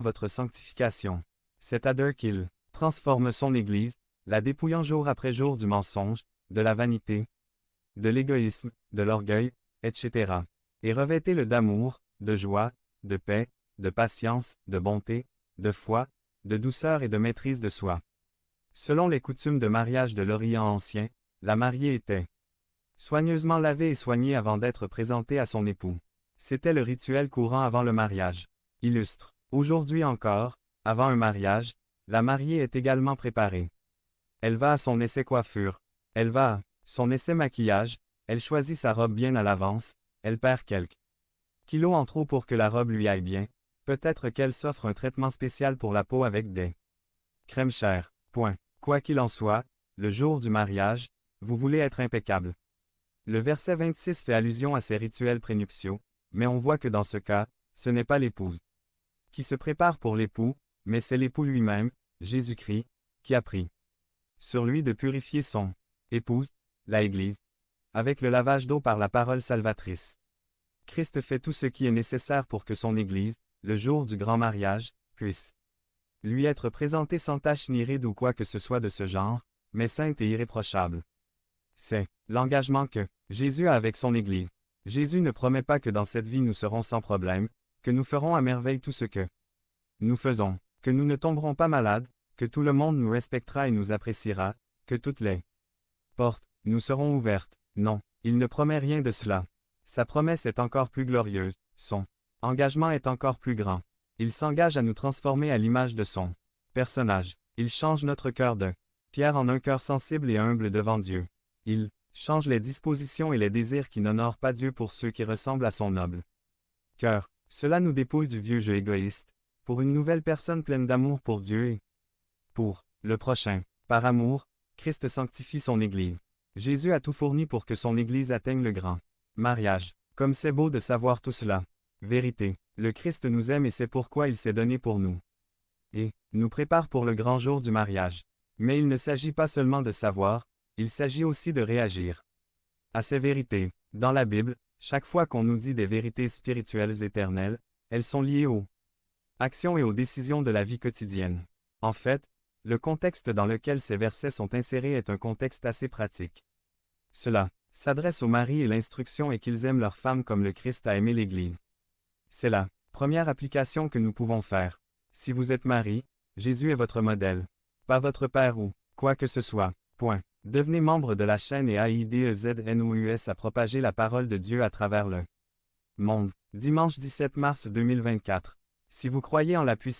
votre sanctification. C'est à d'eux qu'il transforme son Église, la dépouillant jour après jour du mensonge, de la vanité, de l'égoïsme, de l'orgueil, etc. Et revêtez-le d'amour, de joie, de paix, de patience, de bonté, de foi, de douceur et de maîtrise de soi. Selon les coutumes de mariage de l'Orient ancien, la mariée était soigneusement lavée et soignée avant d'être présentée à son époux. C'était le rituel courant avant le mariage. Illustre. Aujourd'hui encore, avant un mariage, la mariée est également préparée. Elle va à son essai coiffure. Elle va à son essai maquillage. Elle choisit sa robe bien à l'avance. Elle perd quelques kilos en trop pour que la robe lui aille bien. Peut-être qu'elle s'offre un traitement spécial pour la peau avec des crèmes chères. Point. Quoi qu'il en soit, le jour du mariage, vous voulez être impeccable. Le verset 26 fait allusion à ces rituels prénuptiaux, mais on voit que dans ce cas, ce n'est pas l'épouse qui se prépare pour l'époux, mais c'est l'époux lui-même, Jésus-Christ, qui a pris sur lui de purifier son épouse, la Église, avec le lavage d'eau par la parole salvatrice. Christ fait tout ce qui est nécessaire pour que son Église, le jour du grand mariage, puisse lui être présentée sans tache ni ride ou quoi que ce soit de ce genre, mais sainte et irréprochable. C'est l'engagement que Jésus a avec son Église. Jésus ne promet pas que dans cette vie nous serons sans problème, que nous ferons à merveille tout ce que nous faisons, que nous ne tomberons pas malades, que tout le monde nous respectera et nous appréciera, que toutes les portes nous seront ouvertes. Non, il ne promet rien de cela. Sa promesse est encore plus glorieuse, son engagement est encore plus grand. Il s'engage à nous transformer à l'image de son personnage. Il change notre cœur de pierre en un cœur sensible et humble devant Dieu. Il change les dispositions et les désirs qui n'honorent pas Dieu pour ceux qui ressemblent à son noble cœur. Cela nous dépouille du vieux jeu égoïste, pour une nouvelle personne pleine d'amour pour Dieu et pour le prochain. Par amour, Christ sanctifie son Église. Jésus a tout fourni pour que son Église atteigne le grand mariage. Comme c'est beau de savoir tout cela. Vérité, le Christ nous aime et c'est pourquoi il s'est donné pour nous. Et nous prépare pour le grand jour du mariage. Mais il ne s'agit pas seulement de savoir, il s'agit aussi de réagir à ces vérités. Dans la Bible, chaque fois qu'on nous dit des vérités spirituelles éternelles, elles sont liées aux actions et aux décisions de la vie quotidienne. En fait, le contexte dans lequel ces versets sont insérés est un contexte assez pratique. Cela s'adresse aux maris et l'instruction est qu'ils aiment leurs femmes comme le Christ a aimé l'Église. C'est la première application que nous pouvons faire. Si vous êtes mari, Jésus est votre modèle. Pas votre père ou quoi que ce soit. Point. Devenez membre de la chaîne et AIDEZNOUS à propager la parole de Dieu à travers le monde. Dimanche 17 mars 2024. Si vous croyez en la puissance